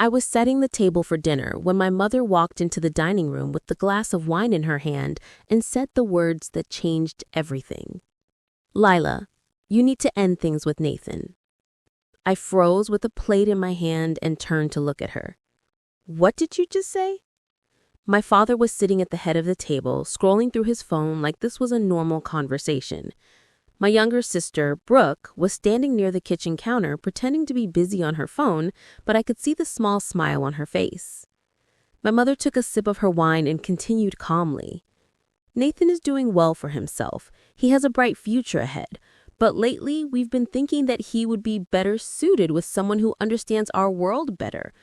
I was setting the table for dinner when my mother walked into the dining room with the glass of wine in her hand and said the words that changed everything. "Lila, you need to end things with Nathan." I froze with a plate in my hand and turned to look at her. "What did you just say?" My father was sitting at the head of the table, scrolling through his phone like this was a normal conversation. My younger sister, Brooke, was standing near the kitchen counter pretending to be busy on her phone, but I could see the small smile on her face. My mother took a sip of her wine and continued calmly. "Nathan is doing well for himself. He has a bright future ahead. But lately, we've been thinking that he would be better suited with someone who understands our world better,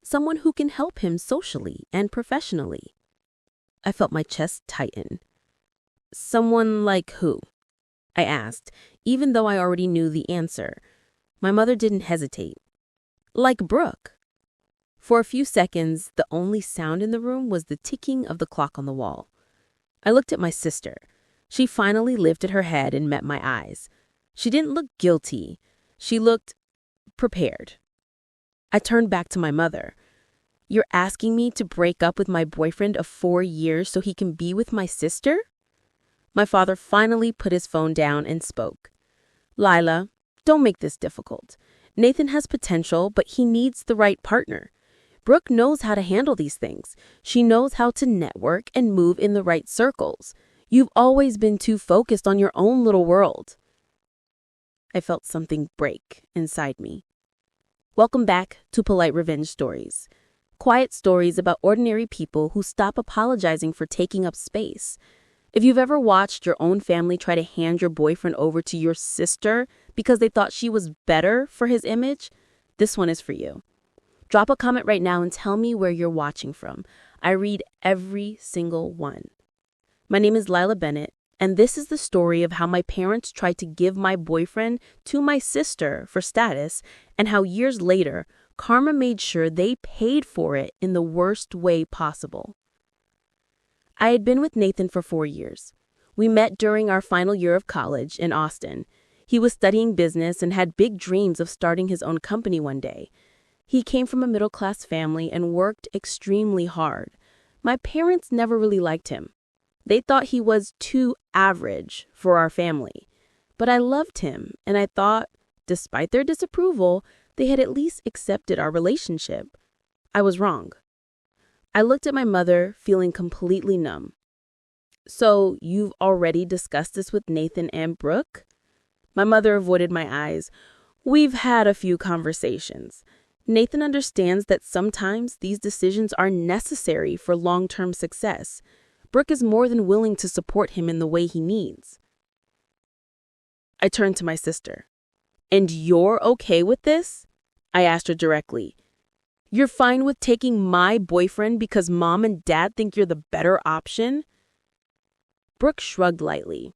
someone who can help him socially and professionally." I felt my chest tighten. "Someone like who?" I asked, even though I already knew the answer. My mother didn't hesitate. "Like Brooke." For a few seconds, the only sound in the room was the ticking of the clock on the wall. I looked at my sister. She finally lifted her head and met my eyes. She didn't look guilty. She looked prepared. I turned back to my mother. "You're asking me to break up with my boyfriend of 4 years so he can be with my sister?" My father finally put his phone down and spoke. "Lila, don't make this difficult. Nathan has potential, but he needs the right partner. Brooke knows how to handle these things. She knows how to network and move in the right circles. You've always been too focused on your own little world." I felt something break inside me. Welcome back to Polite Revenge Stories. Quiet stories about ordinary people who stop apologizing for taking up space. If you've ever watched your own family try to hand your boyfriend over to your sister because they thought she was better for his image, this one is for you. Drop a comment right now and tell me where you're watching from. I read every single one. My name is Lila Bennett, and this is the story of how my parents tried to give my boyfriend to my sister for status, and how years later, karma made sure they paid for it in the worst way possible. I had been with Nathan for 4 years. We met during our final year of college in Austin. He was studying business and had big dreams of starting his own company one day. He came from a middle-class family and worked extremely hard. My parents never really liked him. They thought he was too average for our family. But I loved him, and I thought, despite their disapproval, they had at least accepted our relationship. I was wrong. I looked at my mother, feeling completely numb. "So you've already discussed this with Nathan and Brooke?" My mother avoided my eyes. "We've had a few conversations. Nathan understands that sometimes these decisions are necessary for long-term success. Brooke is more than willing to support him in the way he needs." I turned to my sister. "And you're okay with this?" I asked her directly. "You're fine with taking my boyfriend because mom and dad think you're the better option?" Brooke shrugged lightly.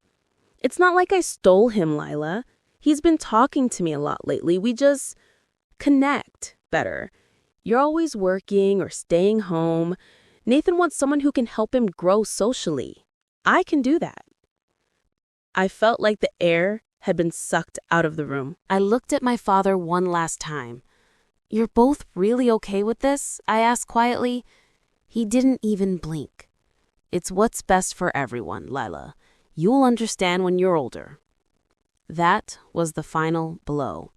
"It's not like I stole him, Lila. He's been talking to me a lot lately. We just connect better. You're always working or staying home. Nathan wants someone who can help him grow socially. I can do that." I felt like the air had been sucked out of the room. I looked at my father one last time. "You're both really okay with this?" I asked quietly. He didn't even blink. "It's what's best for everyone, Lila. You'll understand when you're older." That was the final blow.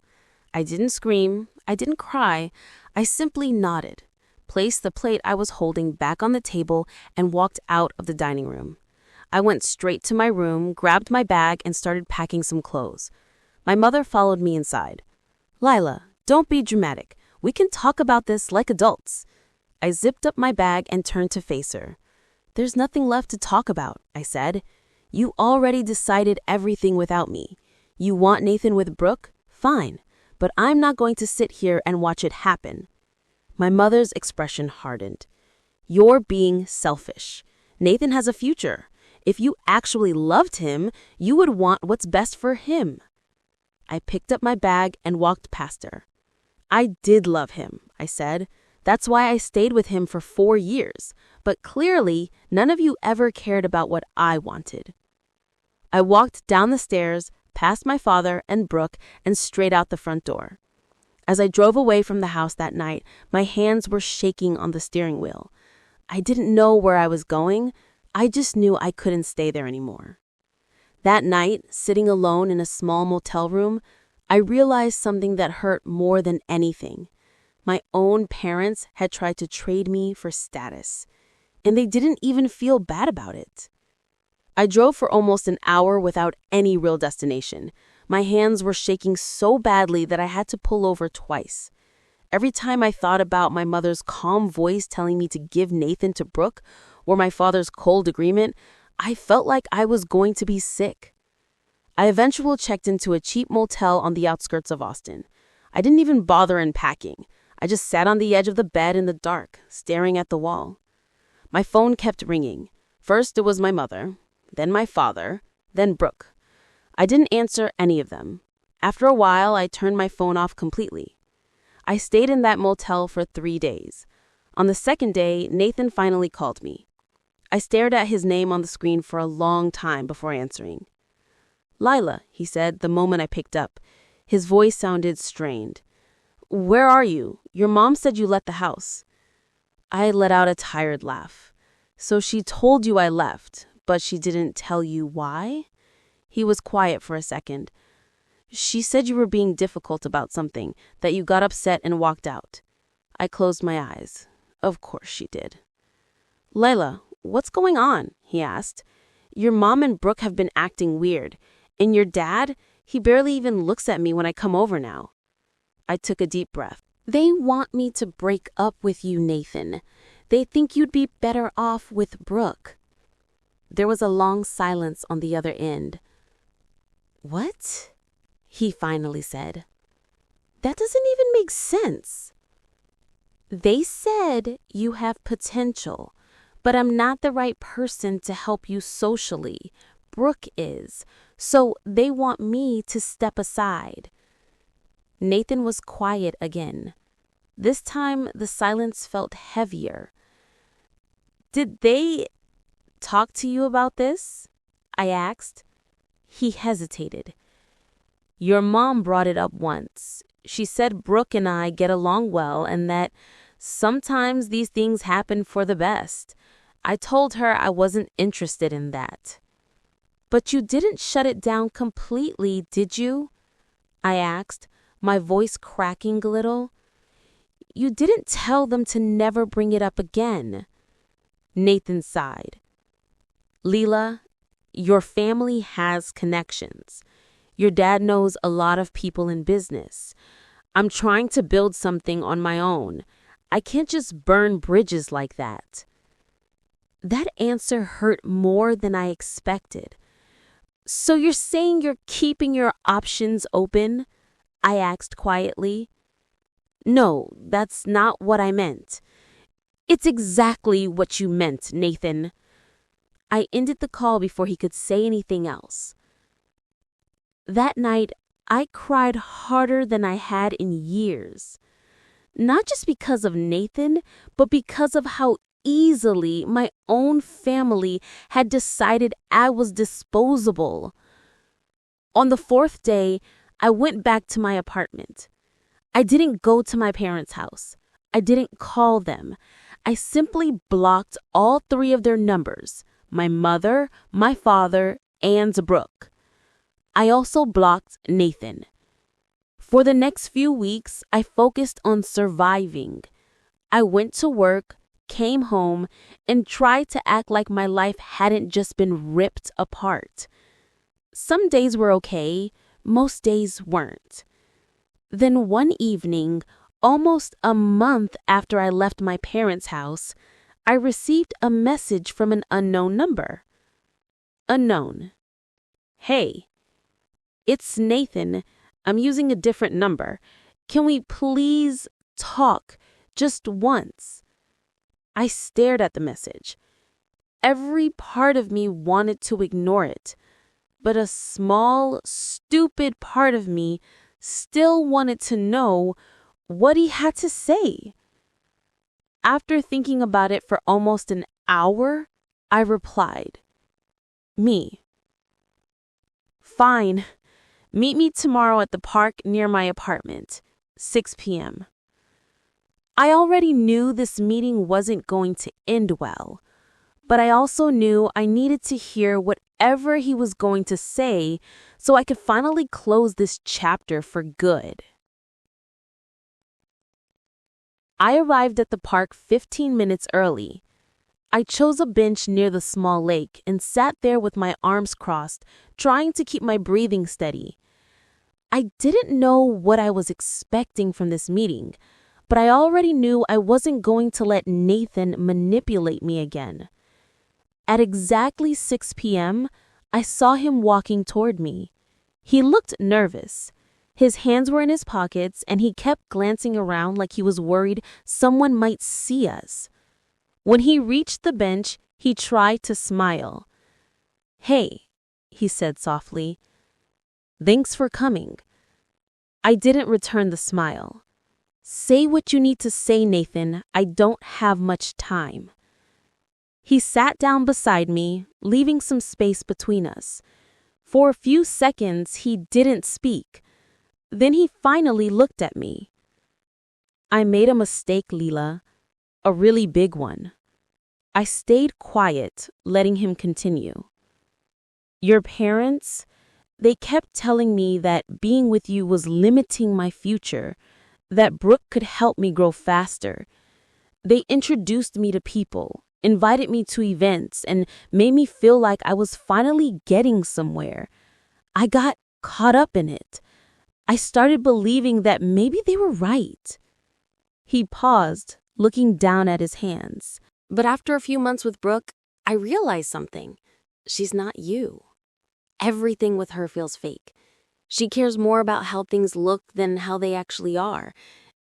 I didn't scream. I didn't cry. I simply nodded, placed the plate I was holding back on the table, and walked out of the dining room. I went straight to my room, grabbed my bag, and started packing some clothes. My mother followed me inside. "Lila, don't be dramatic. We can talk about this like adults." I zipped up my bag and turned to face her. "There's nothing left to talk about," I said. "You already decided everything without me. You want Nathan with Brooke? Fine. But I'm not going to sit here and watch it happen." My mother's expression hardened. "You're being selfish. Nathan has a future. If you actually loved him, you would want what's best for him." I picked up my bag and walked past her. "I did love him," I said. "That's why I stayed with him for 4 years. But clearly, none of you ever cared about what I wanted." I walked down the stairs, past my father and Brooke, and straight out the front door. As I drove away from the house that night, my hands were shaking on the steering wheel. I didn't know where I was going. I just knew I couldn't stay there anymore. That night, sitting alone in a small motel room, I realized something that hurt more than anything. My own parents had tried to trade me for status, and they didn't even feel bad about it. I drove for almost an hour without any real destination. My hands were shaking so badly that I had to pull over twice. Every time I thought about my mother's calm voice telling me to give Nathan to Brooke, or my father's cold agreement, I felt like I was going to be sick. I eventually checked into a cheap motel on the outskirts of Austin. I didn't even bother unpacking. I just sat on the edge of the bed in the dark, staring at the wall. My phone kept ringing. First it was my mother, then my father, then Brooke. I didn't answer any of them. After a while, I turned my phone off completely. I stayed in that motel for 3 days. On the second day, Nathan finally called me. I stared at his name on the screen for a long time before answering. "Lila," he said the moment I picked up. His voice sounded strained. "Where are you? Your mom said you left the house." I let out a tired laugh. "So she told you I left, but she didn't tell you why?" He was quiet for a second. "She said you were being difficult about something, that you got upset and walked out." I closed my eyes. Of course she did. "Layla, what's going on?" he asked. "Your mom and Brooke have been acting weird. And your dad, he barely even looks at me when I come over now." I took a deep breath. "They want me to break up with you, Nathan. They think you'd be better off with Brooke." There was a long silence on the other end. "What?" he finally said. "That doesn't even make sense." "They said you have potential, but I'm not the right person to help you socially. Brooke is, so they want me to step aside." Nathan was quiet again. This time, the silence felt heavier. "Did they talk to you about this?" I asked. He hesitated. "Your mom brought it up once. She said Brooke and I get along well and that sometimes these things happen for the best. I told her I wasn't interested in that." "But you didn't shut it down completely, did you?" I asked, my voice cracking a little. "You didn't tell them to never bring it up again." Nathan sighed. "Leela, your family has connections. Your dad knows a lot of people in business. I'm trying to build something on my own. I can't just burn bridges like that." That answer hurt more than I expected. "So you're saying you're keeping your options open?" I asked quietly. "No, that's not what I meant." "It's exactly what you meant, Nathan." I ended the call before he could say anything else. That night, I cried harder than I had in years. Not just because of Nathan, but because of how easily my own family had decided I was disposable. On the 4th day, I went back to my apartment. I didn't go to my parents' house. I didn't call them. I simply blocked all 3 of their numbers, my mother, my father, and Brooke. I also blocked Nathan. For the next few weeks, I focused on surviving. I went to work, came home, and tried to act like my life hadn't just been ripped apart. Some days were okay, most days weren't. Then one evening, almost a month after I left my parents' house, I received a message from an unknown number. Unknown. "Hey, it's Nathan. I'm using a different number. Can we please talk just once?" I stared at the message. Every part of me wanted to ignore it, but a small, stupid part of me still wanted to know what he had to say. After thinking about it for almost an hour, I replied, "Me." "Fine. Meet me tomorrow at the park near my apartment. 6 p.m. I already knew this meeting wasn't going to end well, but I also knew I needed to hear whatever he was going to say so I could finally close this chapter for good. I arrived at the park 15 minutes early. I chose a bench near the small lake and sat there with my arms crossed, trying to keep my breathing steady. I didn't know what I was expecting from this meeting, but I already knew I wasn't going to let Nathan manipulate me again. At exactly 6 p.m., I saw him walking toward me. He looked nervous. His hands were in his pockets, and he kept glancing around like he was worried someone might see us. When he reached the bench, he tried to smile. "Hey," he said softly. "Thanks for coming." I didn't return the smile. "Say what you need to say, Nathan. I don't have much time." He sat down beside me, leaving some space between us. For a few seconds, he didn't speak. Then he finally looked at me. "I made a mistake, Leela. A really big one." I stayed quiet, letting him continue. "Your parents, they kept telling me that being with you was limiting my future, that Brooke could help me grow faster. They introduced me to people, invited me to events, and made me feel like I was finally getting somewhere. I got caught up in it. I started believing that maybe they were right." He paused, looking down at his hands. "But after a few months with Brooke, I realized something. She's not you. Everything with her feels fake. She cares more about how things look than how they actually are.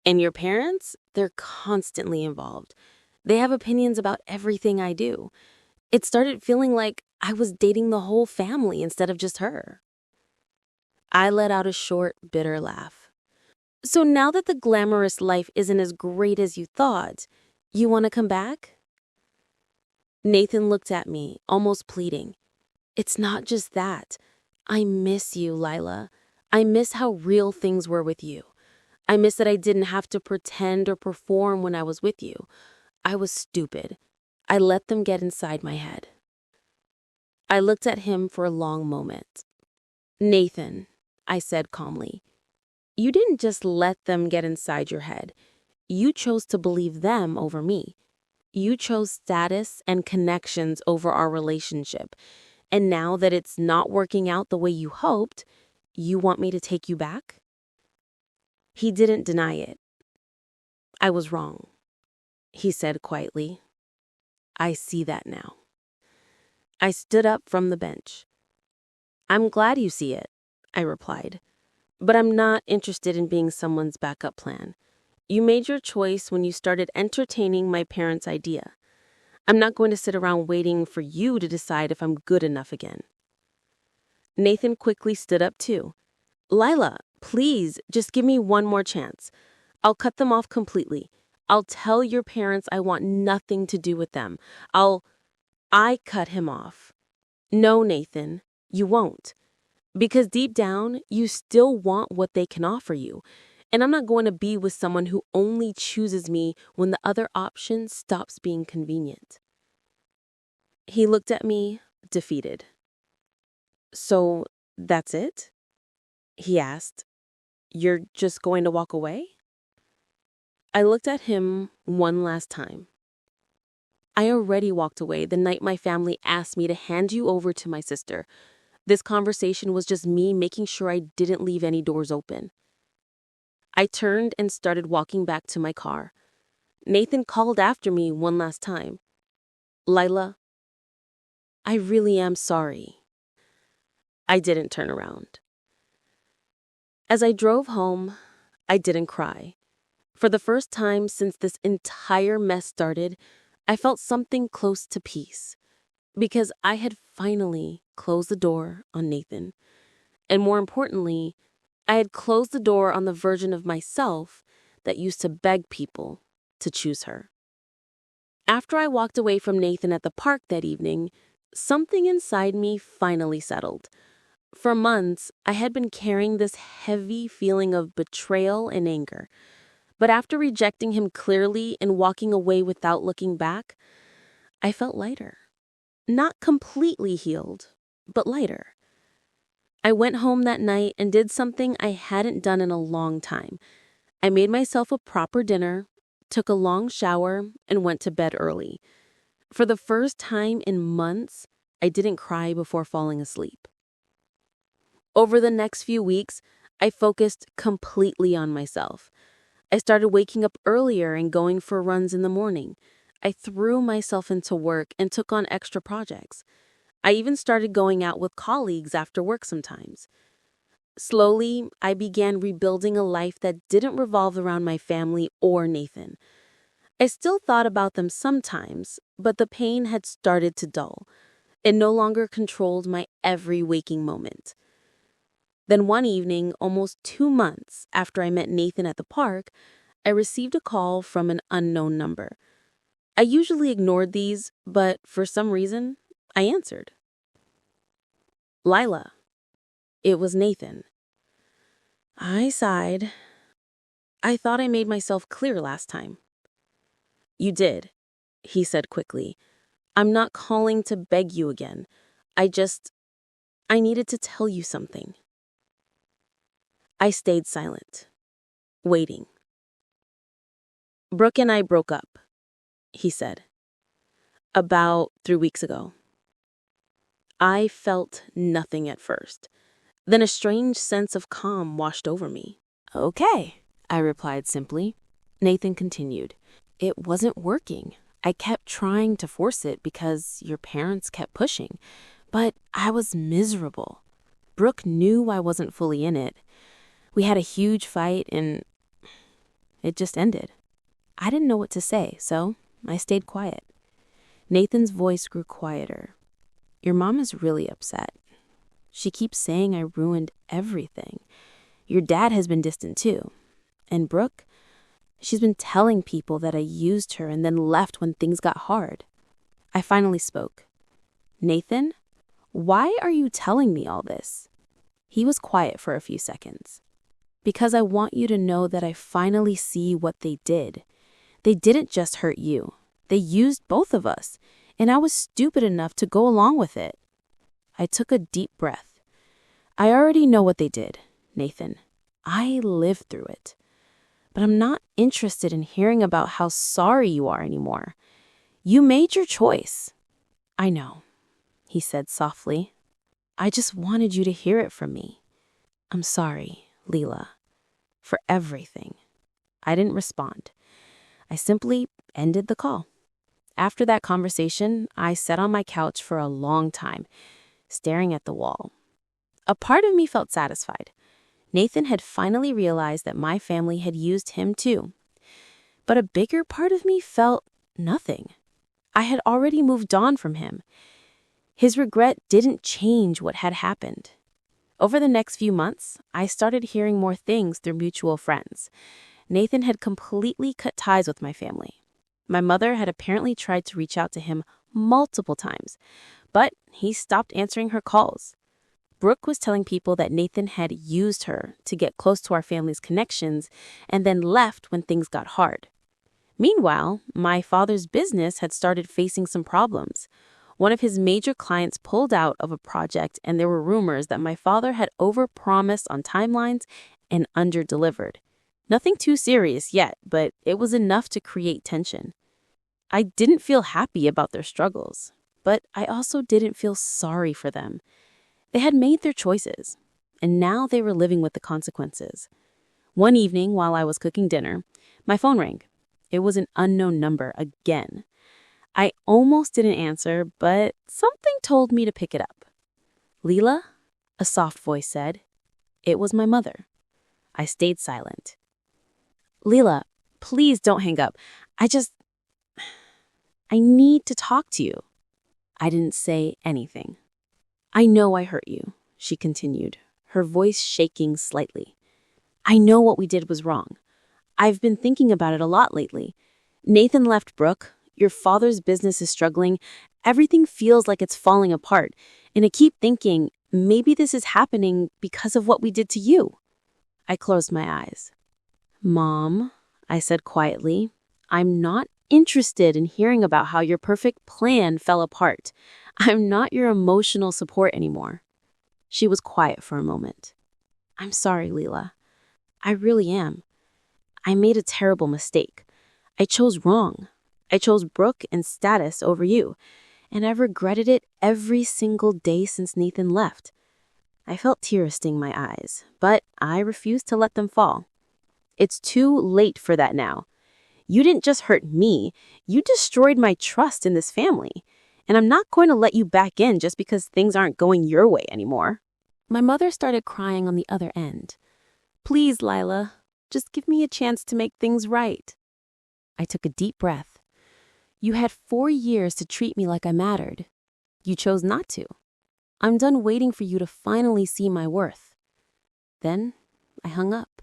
And your parents, they're constantly involved. They have opinions about everything I do. It started feeling like I was dating the whole family instead of just her." I let out a short, bitter laugh. "So now that the glamorous life isn't as great as you thought, you want to come back?" Nathan looked at me, almost pleading. "It's not just that. I miss you, Lila. I miss how real things were with you. I miss that I didn't have to pretend or perform when I was with you. I was stupid. I let them get inside my head." I looked at him for a long moment. "Nathan," I said calmly, "you didn't just let them get inside your head. You chose to believe them over me. You chose status and connections over our relationship. And now that it's not working out the way you hoped, you want me to take you back?" He didn't deny it. "I was wrong," he said quietly. "I see that now." I stood up from the bench. "I'm glad you see it," I replied. "But I'm not interested in being someone's backup plan. You made your choice when you started entertaining my parents' idea. I'm not going to sit around waiting for you to decide if I'm good enough again." Nathan quickly stood up too. "Lila, please, just give me one more chance. I'll cut them off completely. I'll tell your parents I want nothing to do with them. I cut him off. "No, Nathan, you won't. Because deep down, you still want what they can offer you. And I'm not going to be with someone who only chooses me when the other option stops being convenient." He looked at me, defeated. "So, that's it?" he asked. "You're just going to walk away?" I looked at him one last time. "I already walked away the night my family asked me to hand you over to my sister. This conversation was just me making sure I didn't leave any doors open." I turned and started walking back to my car. Nathan called after me one last time. "Lila, I really am sorry." I didn't turn around. As I drove home, I didn't cry. For the first time since this entire mess started, I felt something close to peace. Because I had finally closed the door on Nathan. And more importantly, I had closed the door on the version of myself that used to beg people to choose her. After I walked away from Nathan at the park that evening, something inside me finally settled. For months, I had been carrying this heavy feeling of betrayal and anger. But after rejecting him clearly and walking away without looking back, I felt lighter. Not completely healed, but lighter. I went home that night and did something I hadn't done in a long time. I made myself a proper dinner, took a long shower, and went to bed early. For the first time in months, I didn't cry before falling asleep. Over the next few weeks, I focused completely on myself. I started waking up earlier and going for runs in the morning. I threw myself into work and took on extra projects. I even started going out with colleagues after work sometimes. Slowly, I began rebuilding a life that didn't revolve around my family or Nathan. I still thought about them sometimes, but the pain had started to dull. It no longer controlled my every waking moment. Then one evening, almost 2 months after I met Nathan at the park, I received a call from an unknown number. I usually ignored these, but for some reason, I answered. Lila. It was Nathan. I sighed. I thought I made myself clear last time. You did, he said quickly. I'm not calling to beg you again. I needed to tell you something. I stayed silent, waiting. Brooke and I broke up, he said. About 3 weeks ago. I felt nothing at first. Then a strange sense of calm washed over me. Okay, I replied simply. Nathan continued. It wasn't working. I kept trying to force it because your parents kept pushing, but I was miserable. Brooke knew I wasn't fully in it. We had a huge fight and it just ended. I didn't know what to say, so I stayed quiet. Nathan's voice grew quieter. Your mom is really upset. She keeps saying I ruined everything. Your dad has been distant too. And Brooke, she's been telling people that I used her and then left when things got hard. I finally spoke. Nathan, why are you telling me all this? He was quiet for a few seconds. Because I want you to know that I finally see what they did. They didn't just hurt you. They used both of us, and I was stupid enough to go along with it. I took a deep breath. I already know what they did, Nathan. I lived through it. But I'm not interested in hearing about how sorry you are anymore. You made your choice. I know, he said softly. I just wanted you to hear it from me. I'm sorry, Leela, for everything. I didn't respond. I simply ended the call. After that conversation, I sat on my couch for a long time, staring at the wall. A part of me felt satisfied. Nathan had finally realized that my family had used him too. But a bigger part of me felt nothing. I had already moved on from him. His regret didn't change what had happened. Over the next few months, I started hearing more things through mutual friends. Nathan had completely cut ties with my family. My mother had apparently tried to reach out to him multiple times, but he stopped answering her calls. Brooke was telling people that Nathan had used her to get close to our family's connections and then left when things got hard. Meanwhile, my father's business had started facing some problems. One of his major clients pulled out of a project, and there were rumors that my father had overpromised on timelines and underdelivered. Nothing too serious yet, but it was enough to create tension. I didn't feel happy about their struggles, but I also didn't feel sorry for them. They had made their choices, and now they were living with the consequences. One evening, while I was cooking dinner, my phone rang. It was an unknown number again. I almost didn't answer, but something told me to pick it up. Leela? A soft voice said. It was my mother. I stayed silent. Leela, please don't hang up. I need to talk to you. I didn't say anything. I know I hurt you, she continued, her voice shaking slightly. I know what we did was wrong. I've been thinking about it a lot lately. Nathan left Brooke. Your father's business is struggling. Everything feels like it's falling apart. And I keep thinking, Maybe this is happening because of what we did to you. I closed my eyes. Mom, I said quietly, I'm not interested in hearing about how your perfect plan fell apart. I'm not your emotional support anymore. She was quiet for a moment. I'm sorry, Leela. I really am. I made a terrible mistake. I chose wrong. I chose Brooke and status over you, and I've regretted it every single day since Nathan left. I felt tears sting my eyes, but I refused to let them fall. It's too late for that now. You didn't just hurt me, you destroyed my trust in this family, and I'm not going to let you back in just because things aren't going your way anymore. My mother started crying on the other end. Please, Lila, just give me a chance to make things right. I took a deep breath. You had 4 years to treat me like I mattered. You chose not to. I'm done waiting for you to finally see my worth. Then I hung up.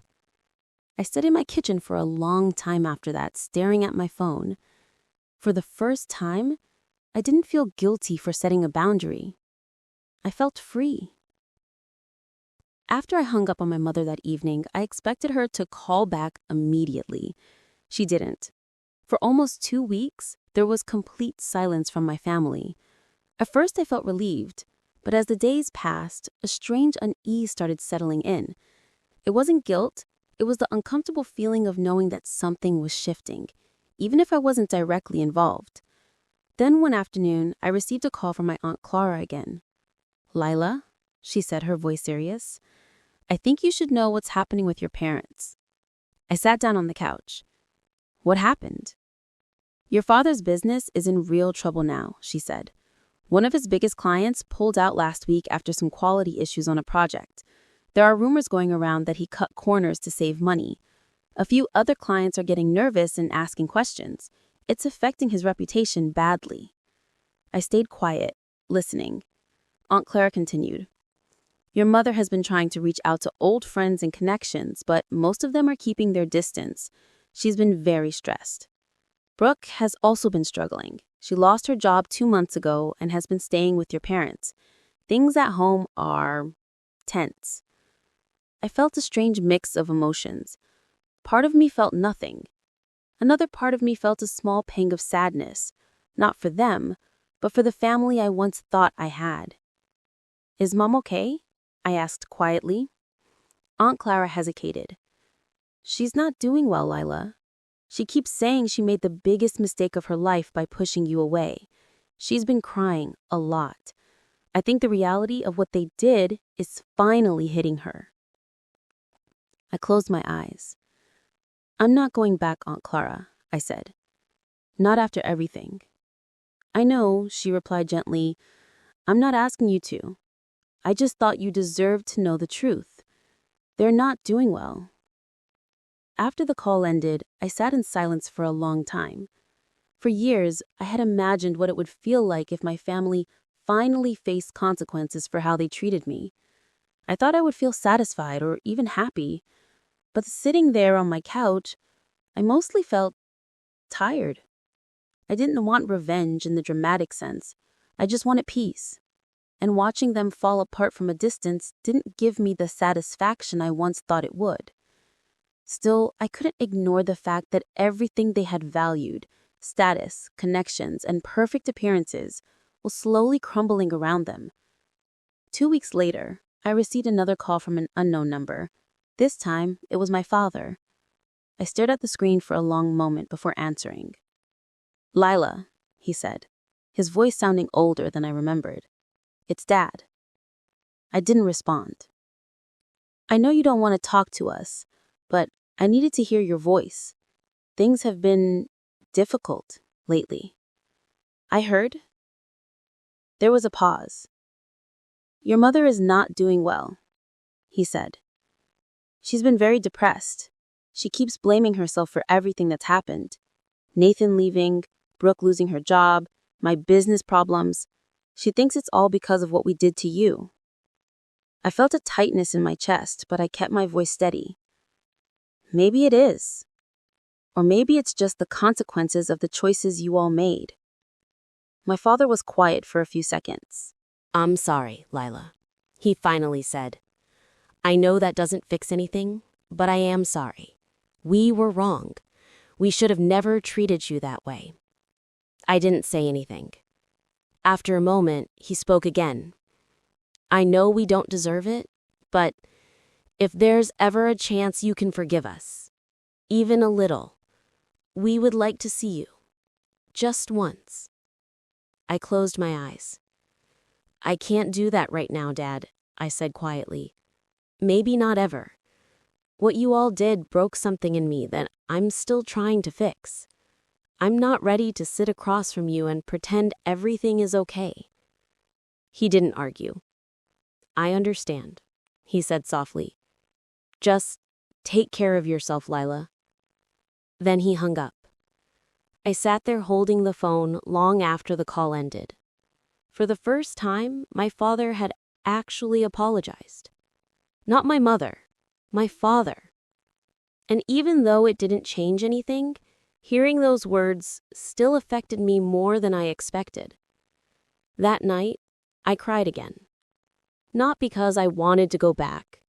I stood in my kitchen for a long time after that, staring at my phone. For the first time, I didn't feel guilty for setting a boundary. I felt free. After I hung up on my mother that evening, I expected her to call back immediately. She didn't. For almost 2 weeks, there was complete silence from my family. At first, I felt relieved, but as the days passed, a strange unease started settling in. It wasn't guilt, it was the uncomfortable feeling of knowing that something was shifting, even if I wasn't directly involved. Then one afternoon, I received a call from my Aunt Clara again. Lila, she said, her voice serious, I think you should know what's happening with your parents. I sat down on the couch. What happened? Your father's business is in real trouble now, she said. One of his biggest clients pulled out last week after some quality issues on a project. There are rumors going around that he cut corners to save money. A few other clients are getting nervous and asking questions. It's affecting his reputation badly. I stayed quiet, listening. Aunt Clara continued. Your mother has been trying to reach out to old friends and connections, but most of them are keeping their distance. She's been very stressed. Brooke has also been struggling. She lost her job 2 months ago and has been staying with your parents. Things at home are tense. I felt a strange mix of emotions. Part of me felt nothing. Another part of me felt a small pang of sadness, not for them, but for the family I once thought I had. Is Mom okay? I asked quietly. Aunt Clara hesitated. She's not doing well, Lila. She keeps saying she made the biggest mistake of her life by pushing you away. She's been crying a lot. I think the reality of what they did is finally hitting her. I closed my eyes. I'm not going back, Aunt Clara, I said. Not after everything. I know, she replied gently. I'm not asking you to. I just thought you deserved to know the truth. They're not doing well. After the call ended, I sat in silence for a long time. For years, I had imagined what it would feel like if my family finally faced consequences for how they treated me. I thought I would feel satisfied or even happy, but sitting there on my couch, I mostly felt tired. I didn't want revenge in the dramatic sense. I just wanted peace. And watching them fall apart from a distance didn't give me the satisfaction I once thought it would. Still, I couldn't ignore the fact that everything they had valued, status, connections, and perfect appearances, was slowly crumbling around them. 2 weeks later, I received another call from an unknown number. This time, it was my father. I stared at the screen for a long moment before answering. Lila, he said, his voice sounding older than I remembered. It's Dad. I didn't respond. I know you don't want to talk to us, but I needed to hear your voice. Things have been difficult lately. I heard. There was a pause. Your mother is not doing well, he said. She's been very depressed. She keeps blaming herself for everything that's happened. Nathan leaving, Brooke losing her job, my business problems. She thinks it's all because of what we did to you. I felt a tightness in my chest, but I kept my voice steady. Maybe it is. Or maybe it's just the consequences of the choices you all made. My father was quiet for a few seconds. I'm sorry, Lila. He finally said, "I know that doesn't fix anything, but I am sorry. We were wrong. We should have never treated you that way." I didn't say anything. After a moment, he spoke again. "I know we don't deserve it, but if there's ever a chance you can forgive us, even a little, we would like to see you. Just once." I closed my eyes. "I can't do that right now, Dad," I said quietly. "Maybe not ever. What you all did broke something in me that I'm still trying to fix. I'm not ready to sit across from you and pretend everything is okay." He didn't argue. "I understand," he said softly. "Just take care of yourself, Lila." Then he hung up. I sat there holding the phone long after the call ended. For the first time, my father had actually apologized. Not my mother, my father. And even though it didn't change anything, hearing those words still affected me more than I expected. That night, I cried again. Not because I wanted to go back,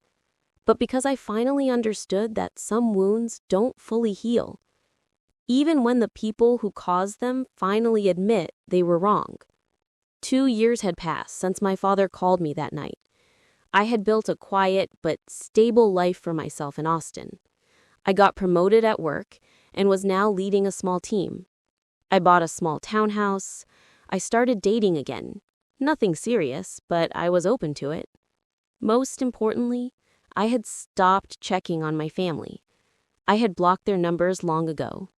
but because I finally understood that some wounds don't fully heal, even when the people who caused them finally admit they were wrong. 2 years had passed since my father called me that night. I had built a quiet but stable life for myself in Austin. I got promoted at work and was now leading a small team. I bought a small townhouse. I started dating again. Nothing serious, but I was open to it. Most importantly, I had stopped checking on my family. I had blocked their numbers long ago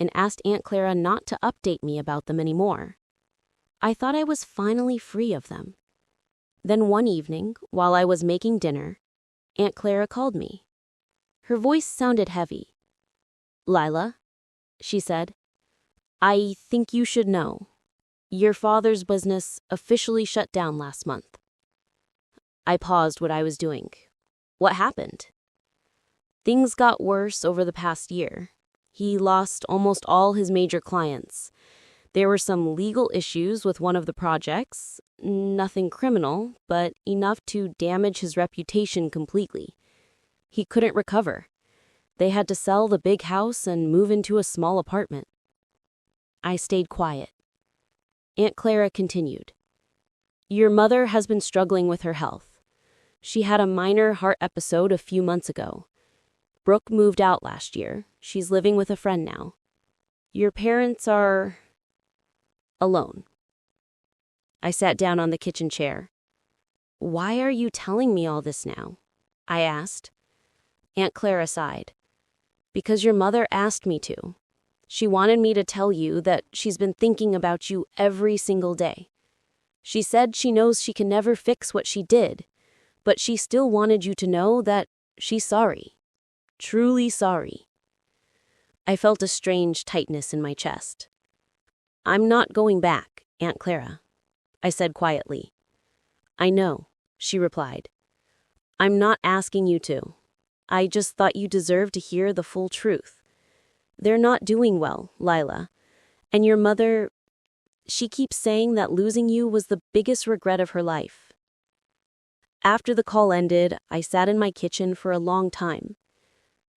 and asked Aunt Clara not to update me about them anymore. I thought I was finally free of them. Then one evening, while I was making dinner, Aunt Clara called me. Her voice sounded heavy. "Lila," she said, "I think you should know. Your father's business officially shut down last month." I paused what I was doing. What happened? Things got worse over the past year. He lost almost all his major clients. There were some legal issues with one of the projects, nothing criminal, but enough to damage his reputation completely. He couldn't recover. They had to sell the big house and move into a small apartment. I stayed quiet. Aunt Clara continued. "Your mother has been struggling with her health. She had a minor heart episode a few months ago. Brooke moved out last year. She's living with a friend now. Your parents are alone." I sat down on the kitchen chair. "Why are you telling me all this now?" I asked. Aunt Clara sighed. "Because your mother asked me to. She wanted me to tell you that she's been thinking about you every single day. She said she knows she can never fix what she did, but she still wanted you to know that she's sorry. Truly sorry." I felt a strange tightness in my chest. "I'm not going back, Aunt Clara," I said quietly. "I know," she replied. "I'm not asking you to. I just thought you deserved to hear the full truth. They're not doing well, Lila. And your mother, she keeps saying that losing you was the biggest regret of her life." After the call ended, I sat in my kitchen for a long time.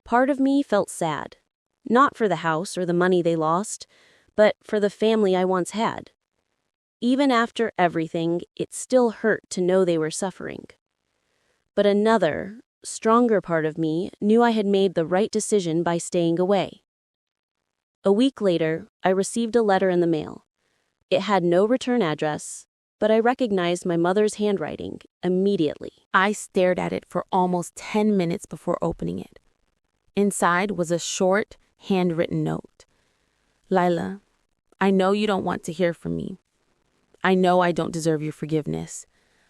Part of me felt sad, not for the house or the money they lost, but for the family I once had. Even after everything, it still hurt to know they were suffering. But another, stronger part of me knew I had made the right decision by staying away. A week later, I received a letter in the mail. It had no return address, but I recognized my mother's handwriting immediately. I stared at it for almost 10 minutes before opening it. Inside was a short, handwritten note. "Lila, I know you don't want to hear from me. I know I don't deserve your forgiveness,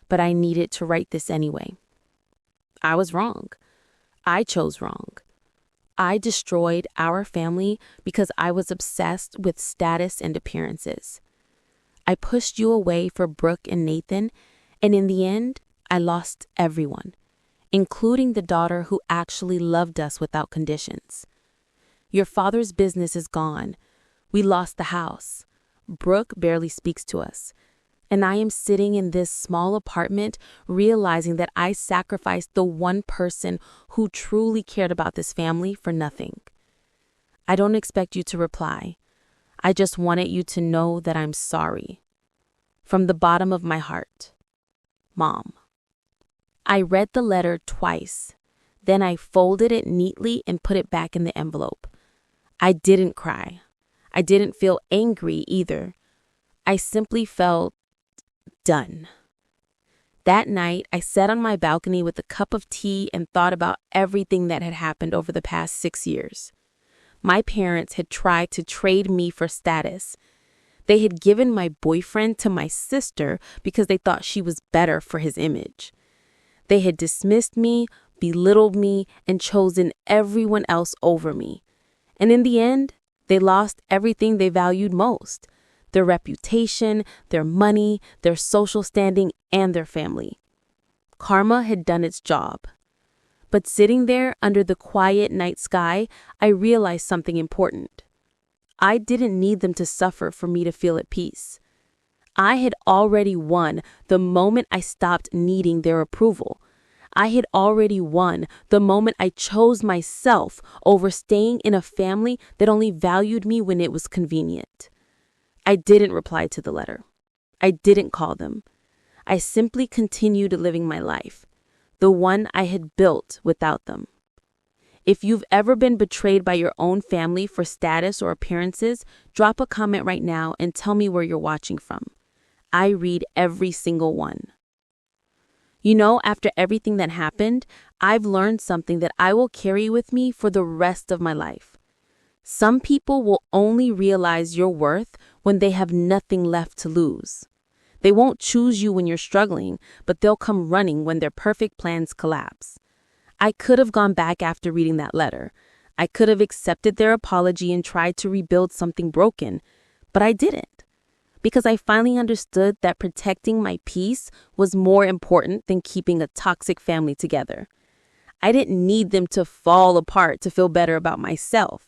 but I needed to write this anyway. I was wrong. I chose wrong. I destroyed our family because I was obsessed with status and appearances. I pushed you away for Brooke and Nathan, and in the end, I lost everyone, including the daughter who actually loved us without conditions. Your father's business is gone. We lost the house. Brooke barely speaks to us. And I am sitting in this small apartment realizing that I sacrificed the one person who truly cared about this family for nothing. I don't expect you to reply. I just wanted you to know that I'm sorry. From the bottom of my heart. Mom. I read the letter twice. Then I folded it neatly and put it back in the envelope. I didn't cry. I didn't feel angry either. I simply felt done. That night, I sat on my balcony with a cup of tea and thought about everything that had happened over the past 6 years. My parents had tried to trade me for status. They had given my boyfriend to my sister because they thought she was better for his image. They had dismissed me, belittled me, and chosen everyone else over me. And in the end, they lost everything they valued most: their reputation, their money, their social standing, and their family. Karma had done its job. But sitting there under the quiet night sky, I realized something important. I didn't need them to suffer for me to feel at peace. I had already won the moment I stopped needing their approval. I had already won the moment I chose myself over staying in a family that only valued me when it was convenient. I didn't reply to the letter. I didn't call them. I simply continued living my life, the one I had built without them. If you've ever been betrayed by your own family for status or appearances, drop a comment right now and tell me where you're watching from. I read every single one. You know, after everything that happened, I've learned something that I will carry with me for the rest of my life. Some people will only realize your worth when they have nothing left to lose. They won't choose you when you're struggling, but they'll come running when their perfect plans collapse. I could have gone back after reading that letter. I could have accepted their apology and tried to rebuild something broken, but I didn't. Because I finally understood that protecting my peace was more important than keeping a toxic family together. I didn't need them to fall apart to feel better about myself.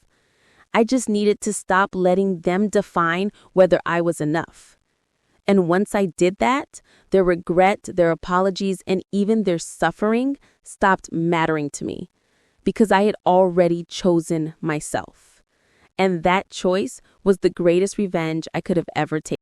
I just needed to stop letting them define whether I was enough. And once I did that, their regret, their apologies, and even their suffering stopped mattering to me because I had already chosen myself. And that choice was the greatest revenge I could have ever taken.